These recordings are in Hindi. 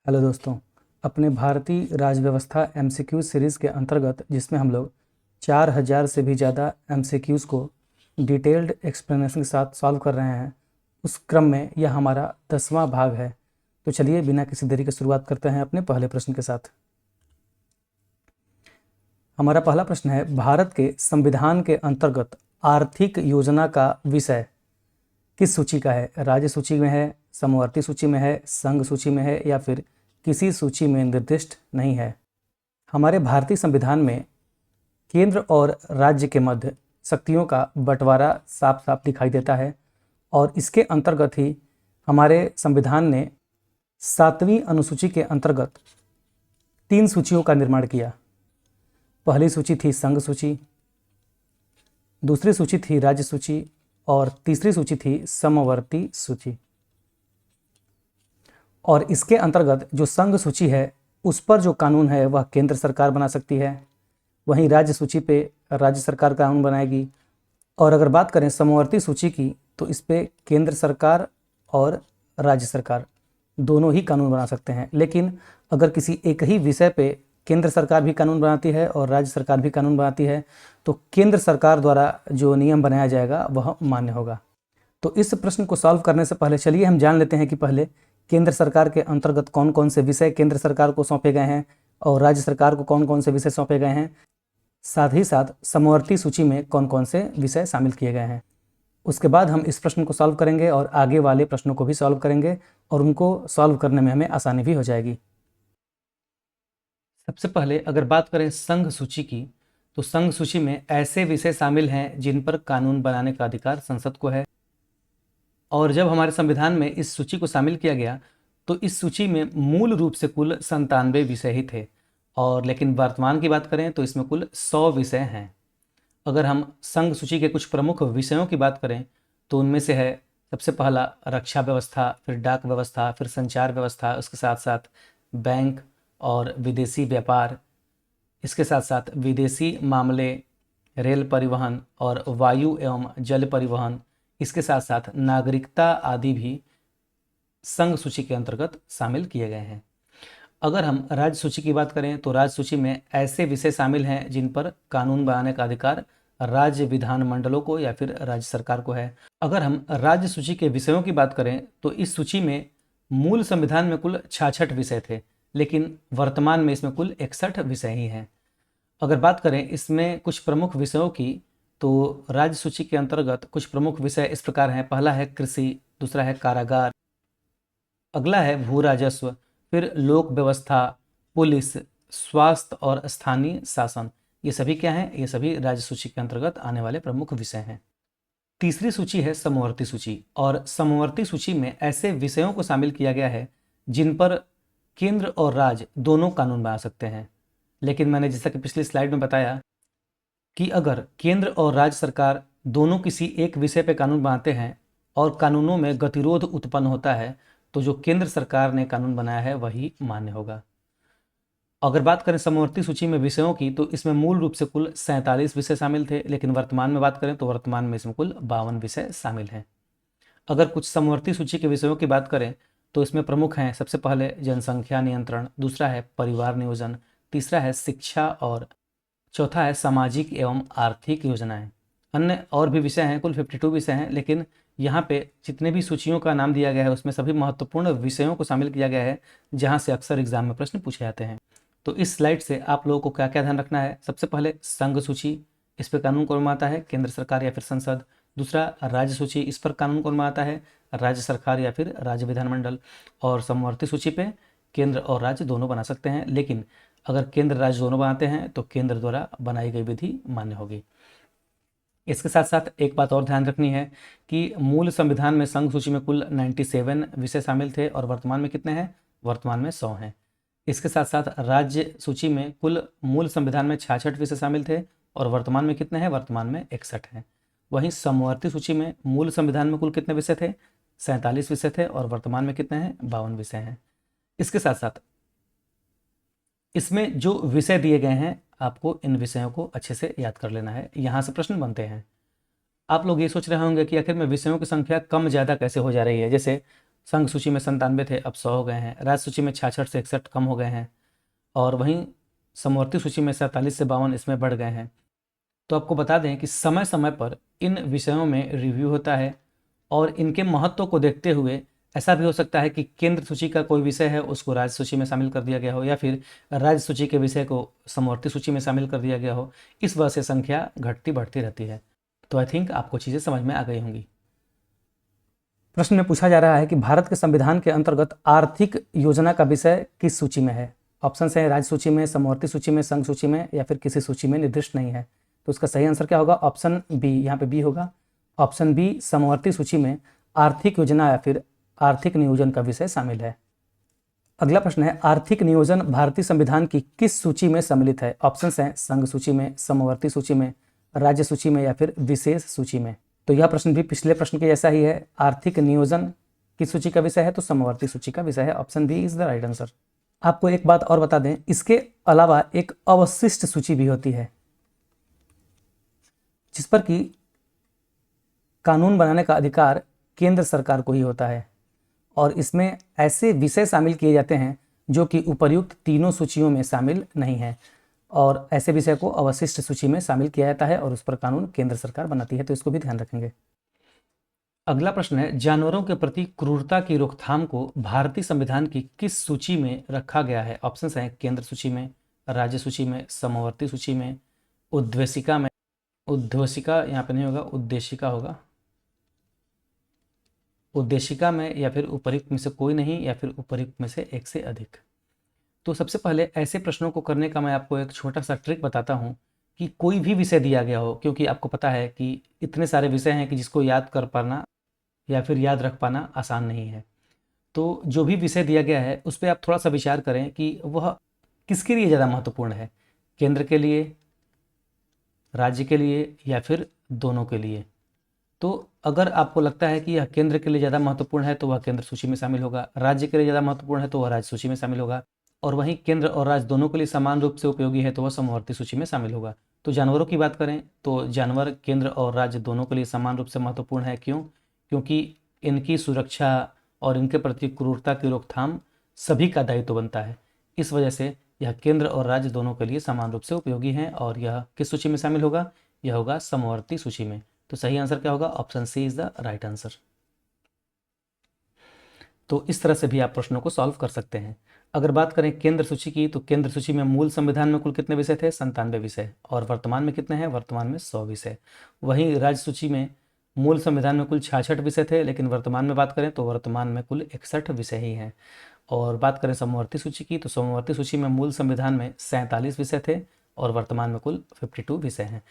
हेलो दोस्तों। अपने भारतीय राज्य व्यवस्था एमसीक्यू सीरीज़ के अंतर्गत जिसमें हम लोग 4000 से भी ज़्यादा एमसीक्यूज़ को डिटेल्ड एक्सप्लेनेशन के साथ सॉल्व कर रहे हैं, उस क्रम में यह हमारा 10वां भाग है। तो चलिए बिना किसी देरी के शुरुआत करते हैं अपने पहले प्रश्न के साथ। हमारा पहला प्रश्न है, भारत के संविधान के अंतर्गत आर्थिक योजना का विषय किस सूची का है? राज्य सूची में है, समवर्ती सूची में है, संघ सूची में है या फिर किसी सूची में निर्दिष्ट नहीं है? हमारे भारतीय संविधान में केंद्र और राज्य के मध्य शक्तियों का बंटवारा साफ साफ दिखाई देता है और इसके अंतर्गत ही हमारे संविधान ने 7वीं अनुसूची के अंतर्गत 3 सूचियों का निर्माण किया। पहली सूची थी संघ सूची, दूसरी सूची थी राज्य सूची और तीसरी सूची थी समवर्ती सूची। और इसके अंतर्गत जो संघ सूची है उस पर जो कानून है वह केंद्र सरकार बना सकती है, वहीं राज्य सूची पे राज्य सरकार कानून बनाएगी। और अगर बात करें समवर्ती सूची की तो इस पे केंद्र सरकार और राज्य सरकार दोनों ही कानून बना सकते हैं। लेकिन अगर किसी एक ही विषय पे केंद्र सरकार भी कानून बनाती है और राज्य सरकार भी कानून बनाती है तो केंद्र सरकार द्वारा जो नियम बनाया जाएगा वह मान्य होगा। तो इस प्रश्न को सॉल्व करने से पहले चलिए हम जान लेते हैं कि पहले केंद्र सरकार के अंतर्गत कौन कौन से विषय केंद्र सरकार को सौंपे गए हैं और राज्य सरकार को कौन कौन से विषय सौंपे गए हैं, साथ ही साथ समवर्ती सूची में कौन कौन से विषय शामिल किए गए हैं। उसके बाद हम इस प्रश्न को सॉल्व करेंगे और आगे वाले प्रश्नों को भी सॉल्व करेंगे और उनको सॉल्व करने में हमें आसानी भी हो जाएगी। सबसे पहले अगर बात करें संघ सूची की तो संघ सूची में ऐसे विषय शामिल हैं जिन पर कानून बनाने का अधिकार संसद को है। और जब हमारे संविधान में इस सूची को शामिल किया गया तो इस सूची में मूल रूप से कुल 97 विषय ही थे और लेकिन वर्तमान की बात करें तो इसमें कुल 100 विषय हैं। अगर हम संघ सूची के कुछ प्रमुख विषयों की बात करें तो उनमें से है सबसे पहला रक्षा व्यवस्था, फिर डाक व्यवस्था, फिर संचार व्यवस्था, उसके साथ साथ बैंक और विदेशी व्यापार, इसके साथ साथ विदेशी मामले, रेल परिवहन और वायु एवं जल परिवहन, इसके साथ साथ नागरिकता आदि भी संघ सूची के अंतर्गत शामिल किए गए हैं। अगर हम राज्य सूची की बात करें तो राज्य सूची में ऐसे विषय शामिल हैं जिन पर कानून बनाने का अधिकार राज्य विधानमंडलों को या फिर राज्य सरकार को है। अगर हम राज्य सूची के विषयों की बात करें तो इस सूची में मूल संविधान में कुल 66 विषय थे, लेकिन वर्तमान में इसमें कुल 61 विषय ही हैं। अगर बात करें इसमें कुछ प्रमुख विषयों की तो राज्य सूची के अंतर्गत कुछ प्रमुख विषय इस प्रकार हैं। पहला है कृषि, दूसरा है कारागार, अगला है भू राजस्व, फिर लोक व्यवस्था, पुलिस, स्वास्थ्य और स्थानीय शासन। ये सभी क्या हैं? ये सभी राज्य सूची के अंतर्गत आने वाले प्रमुख विषय हैं। तीसरी सूची है समवर्ती सूची और समवर्ती सूची में ऐसे विषयों को शामिल किया गया है जिन पर केंद्र और राज्य दोनों कानून बना सकते हैं। लेकिन मैंने जैसा कि पिछली स्लाइड में बताया कि अगर केंद्र और राज्य सरकार दोनों किसी एक विषय पर कानून बनाते हैं और कानूनों में गतिरोध उत्पन्न होता है तो जो केंद्र सरकार ने कानून बनाया है वही मान्य होगा। अगर बात करें समवर्ती सूची में विषयों की तो इसमें मूल रूप से कुल 47 विषय शामिल थे, लेकिन वर्तमान में बात करें तो वर्तमान में इसमें कुल 52 विषय शामिल हैं। अगर कुछ समवर्ती सूची के विषयों की बात करें तो इसमें प्रमुख हैं सबसे पहले जनसंख्या नियंत्रण, दूसरा है परिवार नियोजन, तीसरा है शिक्षा और चौथा है सामाजिक एवं आर्थिक योजनाएं। अन्य और भी विषय हैं, कुल 52 विषय हैं, लेकिन यहाँ पे जितने भी सूचियों का नाम दिया गया है उसमें सभी महत्वपूर्ण विषयों को शामिल किया गया है जहाँ से अक्सर एग्जाम में प्रश्न पूछे जाते हैं। तो इस स्लाइड से आप लोगों को क्या क्या ध्यान रखना है? सबसे पहले संघ सूची, इस पर कानून कौन बनाता है? केंद्र सरकार या फिर संसद। दूसरा राज्य सूची, इस पर कानून कौन बनाता है? राज्य सरकार या फिर राज्य विधानमंडल। और समवर्ती सूची पे केंद्र और राज्य दोनों बना सकते हैं, लेकिन अगर केंद्र राज्य दोनों बनाते हैं तो केंद्र द्वारा बनाई गई विधि मान्य होगी। इसके साथ साथ एक बात और ध्यान रखनी है कि मूल संविधान में संघ सूची में कुल 97 विषय शामिल थे और वर्तमान में कितने हैं? वर्तमान में 100 हैं। इसके साथ साथ राज्य सूची में कुल मूल संविधान में 66 विषय शामिल थे और वर्तमान में कितने हैं? वर्तमान में 61 हैं। वहीं समवर्ती सूची में मूल संविधान में कुल कितने विषय थे? 47 विषय थे और वर्तमान में कितने हैं? 52 विषय हैं। इसके साथ साथ इसमें जो विषय दिए गए हैं आपको इन विषयों को अच्छे से याद कर लेना है, यहाँ से प्रश्न बनते हैं। आप लोग ये सोच रहे होंगे कि आखिर में विषयों की संख्या कम ज़्यादा कैसे हो जा रही है। जैसे संघ सूची में 97 थे, अब 100 हो गए हैं। राज्य सूची में 66 से 61 कम हो गए हैं, और वहीं समवर्ती सूची में 47 से 52 इसमें बढ़ गए हैं। तो आपको बता दें कि समय समय पर इन विषयों में रिव्यू होता है, और इनके महत्व को देखते हुए ऐसा भी हो सकता है कि केंद्र सूची का कोई विषय है उसको राज्य सूची में शामिल कर दिया गया हो, या फिर राज्य सूची के विषय को समवर्ती सूची में शामिल कर दिया गया हो। इस वजह से संख्या घटती बढ़ती रहती है। तो आई थिंक आपको चीज़ें समझ में आ गई होंगी। प्रश्न में पूछा जा रहा है कि भारत के संविधान के अंतर्गत आर्थिक योजना का विषय किस सूची में है। ऑप्शन है राज्य सूची में, समवर्ती सूची में, संघ सूची में, या फिर किसी सूची में निर्दिष्ट नहीं है। तो उसका सही आंसर क्या होगा? ऑप्शन बी, यहाँ पे बी होगा। ऑप्शन बी, समवर्ती सूची में आर्थिक योजना या फिर आर्थिक नियोजन का विषय शामिल है। अगला प्रश्न है, आर्थिक नियोजन भारतीय संविधान की किस सूची में सम्मिलित है? ऑप्शन हैं संघ सूची में, समवर्ती सूची में, राज्य सूची में, या फिर विशेष सूची में। तो यह प्रश्न भी पिछले प्रश्न के जैसा ही है। आर्थिक नियोजन किस सूची का विषय है? तो समवर्ती सूची का विषय है। Option B is the right answer. आपको एक बात और बता दें, इसके अलावा एक अवशिष्ट सूची भी होती है, जिस पर कि कानून बनाने का अधिकार केंद्र सरकार को ही होता है, और इसमें ऐसे विषय शामिल किए जाते हैं जो कि उपर्युक्त तीनों सूचियों में शामिल नहीं है, और ऐसे विषय को अवशिष्ट सूची में शामिल किया जाता है और उस पर कानून केंद्र सरकार बनाती है। तो इसको भी ध्यान रखेंगे। अगला प्रश्न है, जानवरों के प्रति क्रूरता की रोकथाम को भारतीय संविधान की किस सूची में रखा गया है? ऑप्शंस हैं केंद्र सूची में, राज्य सूची में, समवर्ती सूची में, उद्देशिका में। उद्देशिका यहाँ पे नहीं होगा, उद्देशिका होगा। उद्देशिका में, या फिर उपर्युक्त में से कोई नहीं, या फिर उपर्युक्त में से एक से अधिक। तो सबसे पहले ऐसे प्रश्नों को करने का मैं आपको एक छोटा सा ट्रिक बताता हूँ कि कोई भी विषय दिया गया हो, क्योंकि आपको पता है कि इतने सारे विषय हैं कि जिसको याद कर पाना या फिर याद रख पाना आसान नहीं है। तो जो भी विषय दिया गया है उस पर आप थोड़ा सा विचार करें कि वह किसके लिए ज़्यादा महत्वपूर्ण है, केंद्र के लिए, राज्य के लिए, या फिर दोनों के लिए। तो अगर आपको लगता है कि यह केंद्र के लिए ज़्यादा महत्वपूर्ण है तो वह केंद्र सूची में शामिल होगा, राज्य के लिए ज़्यादा महत्वपूर्ण है तो वह राज्य सूची में शामिल होगा, और वहीं केंद्र और राज्य दोनों के लिए समान रूप से उपयोगी है तो वह समवर्ती सूची में शामिल होगा। तो जानवरों की बात करें तो जानवर केंद्र और राज्य दोनों के लिए समान रूप से महत्वपूर्ण है। क्यों? क्योंकि इनकी सुरक्षा और इनके प्रति क्रूरता की रोकथाम सभी का दायित्व बनता है। इस वजह से यह केंद्र और राज्य दोनों के लिए समान रूप से उपयोगी हैं, और यह किस सूची में शामिल होगा? यह होगा समवर्ती सूची में। तो सही आंसर क्या होगा? Option C is the right answer. तो इस तरह से भी आप प्रश्नों को सॉल्व कर सकते हैं। अगर बात करें केंद्र सूची की, तो केंद्र सूची में मूल संविधान में कुल कितने विषय थे? 97 विषय। और वर्तमान में कितने हैं? वर्तमान में 100 विषय। वहीं राज्य सूची में मूल संविधान में कुल 66 विषय थे, लेकिन वर्तमान में बात करें तो वर्तमान में कुल 61 विषय ही हैं। और बात करें समवर्ती सूची की, तो समवर्ती सूची में मूल संविधान में 47 विषय थे और वर्तमान में कुल 52 विषय हैं।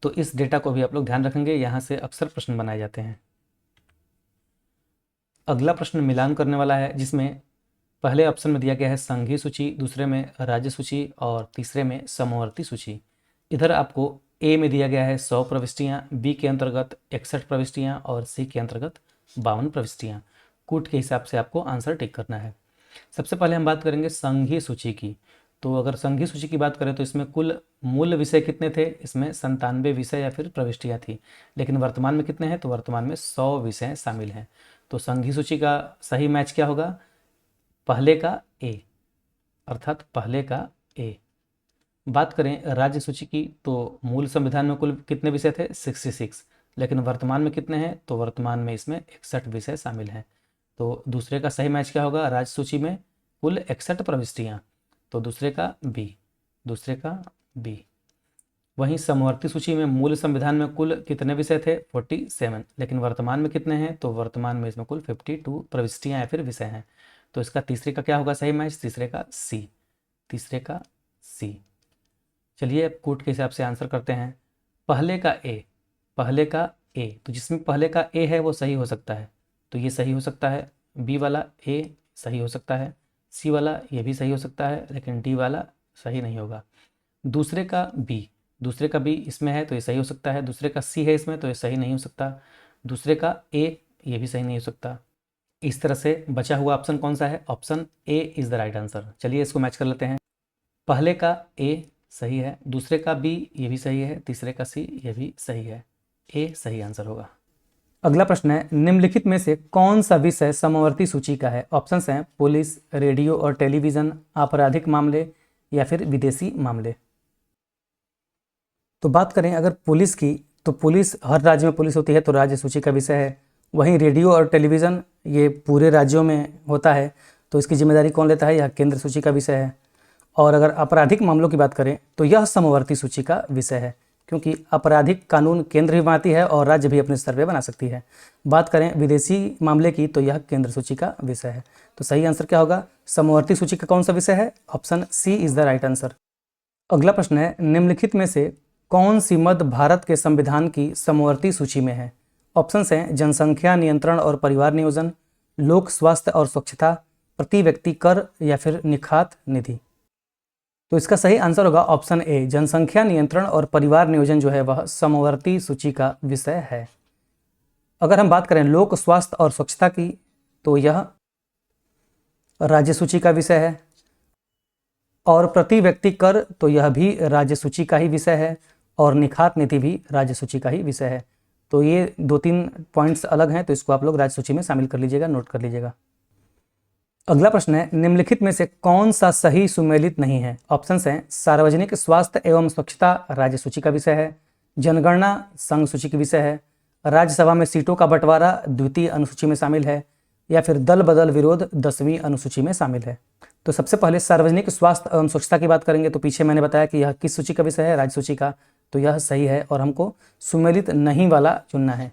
तो इस डेटा को भी आप लोग ध्यान रखेंगे, यहाँ से अक्सर प्रश्न बनाए जाते हैं। अगला प्रश्न मिलान करने वाला है, जिसमें पहले ऑप्शन में दिया गया है संघीय सूची, दूसरे में राज्य सूची, और तीसरे में समवर्ती सूची। इधर आपको ए में दिया गया है 100 प्रविष्टियाँ, बी के अंतर्गत 61 प्रविष्टियाँ, और सी के अंतर्गत 52 प्रविष्टियाँ। कूट के हिसाब से आपको आंसर टिक करना है। सबसे पहले हम बात करेंगे संघीय सूची की। तो अगर संघीय सूची की बात करें तो इसमें कुल मूल विषय कितने थे? इसमें 97 विषय या फिर प्रविष्टियाँ थी, लेकिन वर्तमान में कितने हैं? तो वर्तमान में 100 विषय शामिल हैं। तो संघीय सूची का सही मैच क्या होगा? पहले का ए, अर्थात पहले का ए। बात करें राज्य सूची की, तो मूल संविधान में कुल कितने विषय थे? 66, लेकिन वर्तमान में कितने हैं? तो वर्तमान में इसमें 61 विषय शामिल हैं। तो दूसरे का सही मैच क्या होगा? राज्य सूची में कुल 61 प्रविष्टियाँ, तो दूसरे का बी, दूसरे का बी। वहीं समवर्ती सूची में मूल संविधान में कुल कितने विषय थे? 47, लेकिन वर्तमान में कितने हैं? तो वर्तमान में इसमें कुल 52 प्रविष्टियाँ या फिर विषय हैं। तो इसका तीसरे का क्या होगा सही मैच? तीसरे का सी, तीसरे का सी। चलिए अब कूट के हिसाब से आंसर करते हैं। पहले का ए, पहले का ए, तो जिसमें पहले का ए है वो सही हो सकता है, तो ये सही हो सकता है। बी वाला ए सही हो सकता है, सी वाला ये भी सही हो सकता है, लेकिन डी वाला सही नहीं होगा। दूसरे का बी, दूसरे का बी इसमें है तो ये सही हो सकता है। दूसरे का सी है इसमें तो ये सही नहीं हो सकता। दूसरे का ए ये भी सही नहीं हो सकता। इस तरह से बचा हुआ ऑप्शन कौन सा है? Option A is the right answer. चलिए इसको मैच कर लेते हैं। पहले का ए सही है, दूसरे का बी ये भी सही है, तीसरे का सी ये भी सही है। ए सही आंसर होगा। अगला प्रश्न है, निम्नलिखित में से कौन सा विषय समवर्ती सूची का है? ऑप्शंस हैं पुलिस, रेडियो और टेलीविजन, आपराधिक मामले या फिर विदेशी मामले। तो बात करें अगर पुलिस की, तो पुलिस, हर राज्य में पुलिस होती है तो राज्य सूची का विषय है। वहीं रेडियो और टेलीविज़न ये पूरे राज्यों में होता है तो इसकी जिम्मेदारी कौन लेता है? यह केंद्र सूची का विषय है। और अगर आपराधिक मामलों की बात करें तो यह समवर्ती सूची का विषय है, क्योंकि आपराधिक कानून केंद्र भी बनाती है और राज्य भी अपने स्तर पर बना सकती है। बात करें विदेशी मामले की तो यह केंद्र सूची का विषय है। तो सही आंसर क्या होगा? समवर्ती सूची का कौन सा विषय है? Option C is the right answer. अगला प्रश्न है, निम्नलिखित में से कौन सी मद भारत के संविधान की समवर्ती सूची में है? ऑप्शंस हैं जनसंख्या नियंत्रण और परिवार नियोजन, लोक स्वास्थ्य और स्वच्छता, प्रति व्यक्ति कर या फिर निखात निधि। तो इसका सही आंसर होगा ऑप्शन ए, जनसंख्या नियंत्रण और परिवार नियोजन जो है वह समवर्ती सूची का विषय है। अगर हम बात करें लोक स्वास्थ्य और स्वच्छता की तो यह राज्य सूची का विषय है। और प्रति व्यक्ति कर तो यह भी राज्य सूची का ही विषय है और निखात नीति भी राज्य सूची का ही विषय है। तो ये 2-3 पॉइंट्स अलग हैं, तो इसको आप लोग राज्य सूची में शामिल कर लीजिएगा, नोट कर लीजिएगा। अगला प्रश्न है, निम्नलिखित में से कौन सा सही सुमेलित नहीं है? ऑप्शंस हैं सार्वजनिक स्वास्थ्य एवं स्वच्छता राज्य सूची का विषय है, जनगणना संघ सूची का विषय है, राज्यसभा में सीटों का बंटवारा द्वितीय अनुसूची में शामिल है, या फिर दल बदल विरोध 10वीं अनुसूची में शामिल है। तो सबसे पहले सार्वजनिक स्वास्थ्य एवं स्वच्छता की बात करेंगे तो पीछे मैंने बताया कि यह किस सूची का विषय है? राज्य सूची का। तो यह सही है और हमको सुमेलित नहीं वाला चुनना है।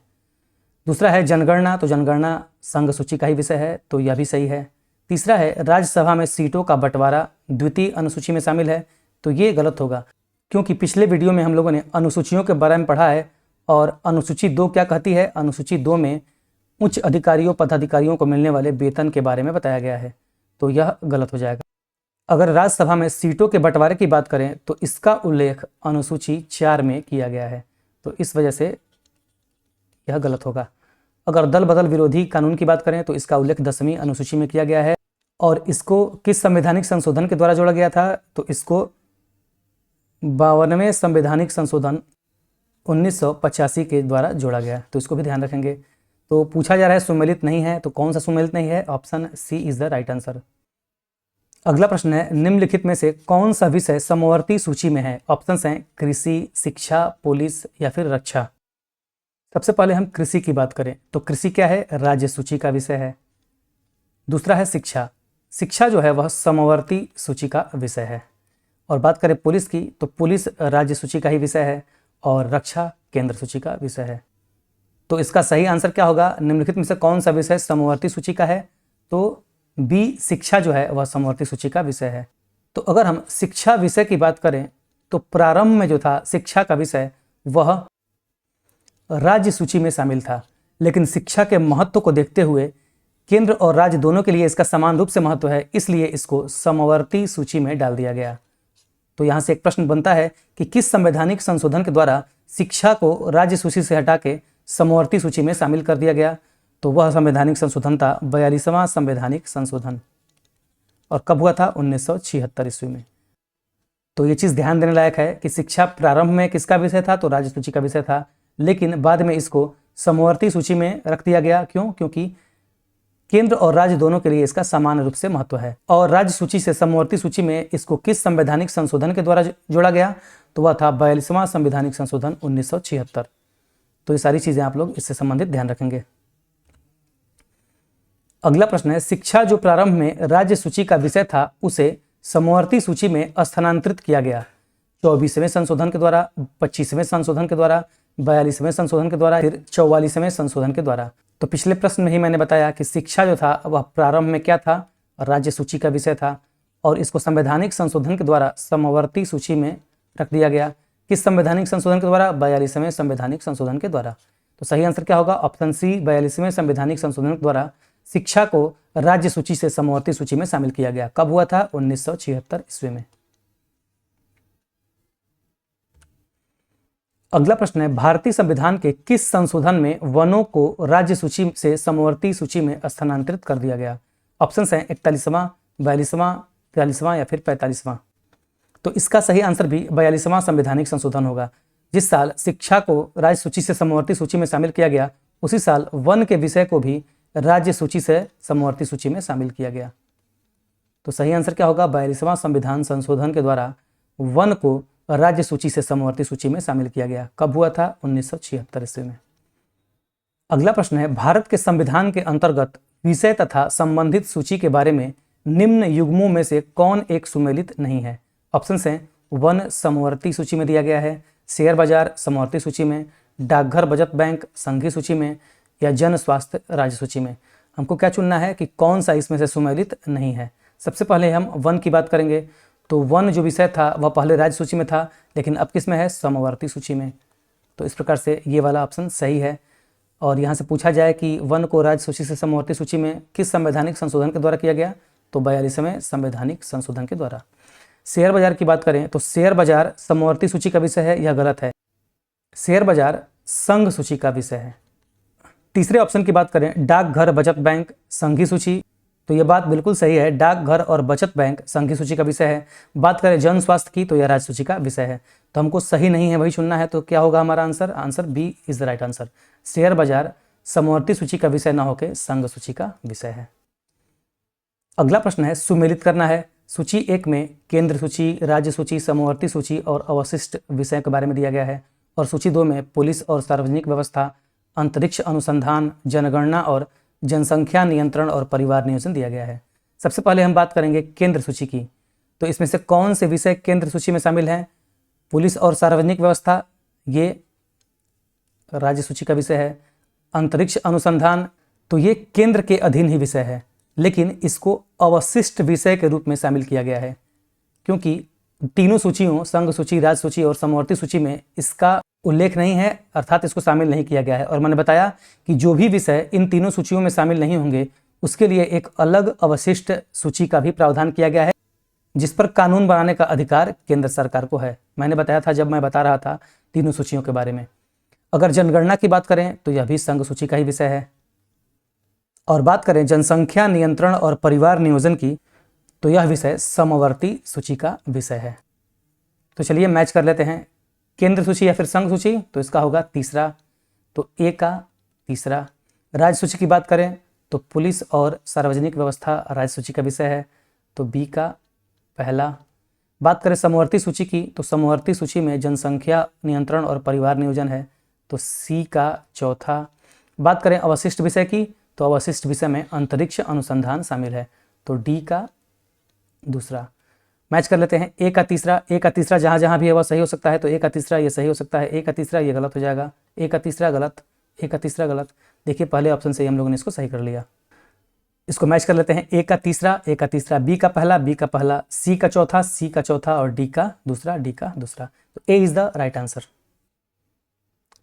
दूसरा है जनगणना, तो जनगणना संघ सूची का ही विषय है, तो यह भी सही है। तीसरा है राज्यसभा में सीटों का बंटवारा द्वितीय अनुसूची में शामिल है, तो ये गलत होगा, क्योंकि पिछले वीडियो में हम लोगों ने अनुसूचियों के बारे में पढ़ा है और अनुसूची 2 क्या कहती है? अनुसूची 2 में उच्च अधिकारियों पदाधिकारियों को मिलने वाले वेतन के बारे में बताया गया है, तो यह गलत हो जाएगा। अगर राज्यसभा में सीटों के बंटवारे की बात करें तो इसका उल्लेख अनुसूची 4 में किया गया है, तो इस वजह से यह गलत होगा। अगर दल बदल विरोधी कानून की बात करें तो इसका उल्लेख 10वीं अनुसूची में किया गया है और इसको किस संवैधानिक संशोधन के द्वारा जोड़ा गया था? तो इसको 52वें संवैधानिक संशोधन 1985 के द्वारा जोड़ा गया, तो इसको भी ध्यान रखेंगे। तो पूछा जा रहा है सुमेलित नहीं है, तो कौन सा सुमेलित नहीं है? Option C is the right answer. अगला प्रश्न है, निम्नलिखित में से कौन सा विषय समवर्ती सूची में है? ऑप्शंस हैं कृषि, शिक्षा, पुलिस या फिर रक्षा। सबसे पहले हम कृषि की बात करें तो कृषि क्या है? राज्य सूची का विषय है। दूसरा है शिक्षा, शिक्षा जो है वह समवर्ती सूची का विषय है। और बात करें पुलिस की तो पुलिस राज्य सूची का ही विषय है और रक्षा केंद्र सूची का विषय है। तो इसका सही आंसर क्या होगा? निम्नलिखित में से कौन सा विषय समवर्ती सूची का है? तो बी, शिक्षा जो है वह समवर्ती सूची का विषय है। तो अगर हम शिक्षा विषय की बात करें तो प्रारंभ में जो था शिक्षा का विषय वह राज्य सूची में शामिल था, लेकिन शिक्षा के महत्व को देखते हुए केंद्र और राज्य दोनों के लिए इसका समान रूप से महत्व है, इसलिए इसको समवर्ती सूची में डाल दिया गया। तो यहाँ से एक प्रश्न बनता है कि किस संवैधानिक संशोधन के द्वारा शिक्षा को राज्य सूची से हटा के समवर्ती सूची में शामिल कर दिया गया? तो वह संवैधानिक संशोधन था 42वां संवैधानिक संशोधन, और कब हुआ था? 1976 ईस्वी में। तो ये चीज़ ध्यान देने लायक है कि शिक्षा प्रारंभ में किसका विषय था? तो राज्य सूची का विषय था, लेकिन बाद में इसको समवर्ती सूची में रख दिया गया। क्यों? क्योंकि केंद्र और राज्य दोनों के लिए इसका समान रूप से महत्व है। और राज्य सूची से समवर्ती सूची में इसको किस संवैधानिक संशोधन के द्वारा जोड़ा गया? तो वह था 42वां संवैधानिक संशोधन 1976। तो ये सारी चीज़ें आप लोग इससे संबंधित ध्यान रखेंगे। अगला प्रश्न है, शिक्षा जो प्रारंभ में राज्य सूची का विषय था उसे समवर्ती सूची में स्थानांतरित किया गया 24वें संशोधन के द्वारा, 25वें संशोधन के द्वारा, 42वें संशोधन के द्वारा, फिर 44वें संशोधन के द्वारा। तो पिछले प्रश्न में ही मैंने बताया कि शिक्षा जो था वह प्रारंभ में क्या था? राज्य सूची का विषय था और इसको संवैधानिक संशोधन के द्वारा समवर्ती सूची में रख दिया गया। किस संवैधानिक संशोधन के द्वारा? 42वें संवैधानिक संशोधन के द्वारा। तो सही आंसर क्या होगा? ऑप्शन सी, 42वें संवैधानिक संशोधन के द्वारा शिक्षा को राज्य सूची से समवर्ती सूची में शामिल किया गया। कब हुआ था? 1976 ईस्वी में। अगला प्रश्न है, भारतीय संविधान के किस संशोधन में वनों को राज्य सूची से समवर्ती सूची में स्थानांतरित कर दिया गया? ऑप्शंस हैं 41वां, 42वां, 43वां या फिर 45वां। तो इसका सही आंसर भी 42वां संवैधानिक संशोधन होगा। जिस साल शिक्षा को राज्य सूची से समवर्ती सूची में शामिल किया गया उसी साल वन के विषय को भी राज्य सूची से समवर्ती सूची में शामिल किया गया। तो सही आंसर क्या होगा? 42वां संविधान संशोधन के द्वारा वन को राज्य सूची से समवर्ती सूची में शामिल किया गया। कब हुआ था? 1976 ईस्वी में। अगला प्रश्न है, भारत के संविधान के अंतर्गत विषय तथा संबंधित सूची के बारे में निम्न युग्मों में से कौन एक सुमेलित नहीं है? ऑप्शंस हैं, वन समवर्ती सूची में दिया गया है, शेयर बाजार समवर्ती सूची में, डाकघर बचत बैंक संघीय सूची में, या जन स्वास्थ्य राज्य सूची में। हमको क्या चुनना है कि कौन सा इसमें से सुमेलित नहीं है। सबसे पहले हम वन की बात करेंगे। तो वन जो विषय था वह पहले राज्य सूची में था, लेकिन अब किस में है? समवर्ती सूची में। तो इस प्रकार से ये वाला ऑप्शन सही है। और यहाँ से पूछा जाए कि वन को राज्य सूची से समवर्ती सूची में किस संवैधानिक संशोधन के द्वारा किया गया? तो 42वें संवैधानिक संशोधन के द्वारा। शेयर बाजार की बात करें तो शेयर बाजार समवर्ती सूची का विषय है, यह गलत है। शेयर बाजार संघ सूची का विषय है। तीसरे ऑप्शन की बात करें, डाकघर बचत बैंक संघीय सूची, तो यह बात बिल्कुल सही है। डाकघर और बचत बैंक संघीय सूची का विषय है। बात करें जन स्वास्थ्य की तो यह राज्य सूची का विषय है। तो हमको सही नहीं है वही चुनना है। तो क्या होगा हमारा answer? Answer B is the right answer. Share बाजार समवर्ती सूची का विषय न होकर संघ सूची का विषय है। अगला प्रश्न है, सुमेलित करना है। सूची 1 में केंद्र सूची, राज्य सूची, समवर्ती सूची और अवशिष्ट विषय के बारे में दिया गया है। और सूची 2 में पुलिस और सार्वजनिक व्यवस्था, अंतरिक्ष अनुसंधान, जनगणना और जनसंख्या नियंत्रण और परिवार नियोजन दिया गया है। सबसे पहले हम बात करेंगे केंद्र सूची की। तो इसमें से कौन से विषय केंद्र सूची में शामिल हैं? पुलिस और सार्वजनिक व्यवस्था, ये राज्य सूची का विषय है। अंतरिक्ष अनुसंधान, तो ये केंद्र के अधीन ही विषय है, लेकिन इसको अवशिष्ट विषय के रूप में शामिल किया गया है, क्योंकि तीनों सूचियों, संघ सूची, राज्य सूची और समवर्ती सूची में इसका उल्लेख नहीं है, अर्थात इसको शामिल नहीं किया गया है। और मैंने बताया कि जो भी विषय इन तीनों सूचियों में शामिल नहीं होंगे उसके लिए एक अलग अवशिष्ट सूची का भी प्रावधान किया गया है, जिस पर कानून बनाने का अधिकार केंद्र सरकार को है। मैंने बताया था जब मैं बता रहा था तीनों सूचियों के बारे में। अगर जनगणना की बात करें तो यह भी संघ सूची का ही विषय है। और बात करें जनसंख्या नियंत्रण और परिवार नियोजन की तो यह विषय समवर्ती सूची का विषय है। तो चलिए मैच कर लेते हैं, केंद्र सूची या फिर संघ सूची। तो इसका होगा तीसरा, तो ए का तीसरा। राज्य सूची की बात करें तो पुलिस और सार्वजनिक व्यवस्था राज्य सूची का विषय है, तो बी का पहला। बात करें समवर्ती सूची की तो समवर्ती सूची में जनसंख्या नियंत्रण और परिवार नियोजन है, तो सी का चौथा। बात करें अवशिष्ट विषय की तो अवशिष्ट विषय में अंतरिक्ष अनुसंधान शामिल है, तो डी का दूसरा। मैच कर लेते हैं ए का तीसरा। ए का तीसरा जहाँ जहाँ भी है वह सही हो सकता है, तो ए का तीसरा ये सही हो सकता है, ए का तीसरा ये गलत हो जाएगा, ए का तीसरा गलत, ए का तीसरा गलत। देखिए पहले ऑप्शन से ही हम लोगों ने इसको सही कर लिया। इसको मैच कर लेते हैं, ए का तीसरा, बी का पहला, सी का चौथा और डी का दूसरा, तो ए इज द राइट आंसर।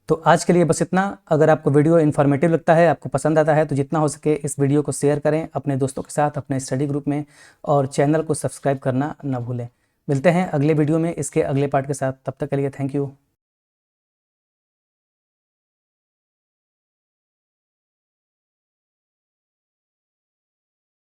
तो आज के लिए बस इतना। अगर आपको वीडियो इन्फॉर्मेटिव लगता है, आपको पसंद आता है, तो जितना हो सके इस वीडियो को शेयर करें अपने दोस्तों के साथ, अपने स्टडी ग्रुप में, और चैनल को सब्सक्राइब करना ना भूलें। मिलते हैं अगले वीडियो में इसके अगले पार्ट के साथ। तब तक के लिए थैंक यू।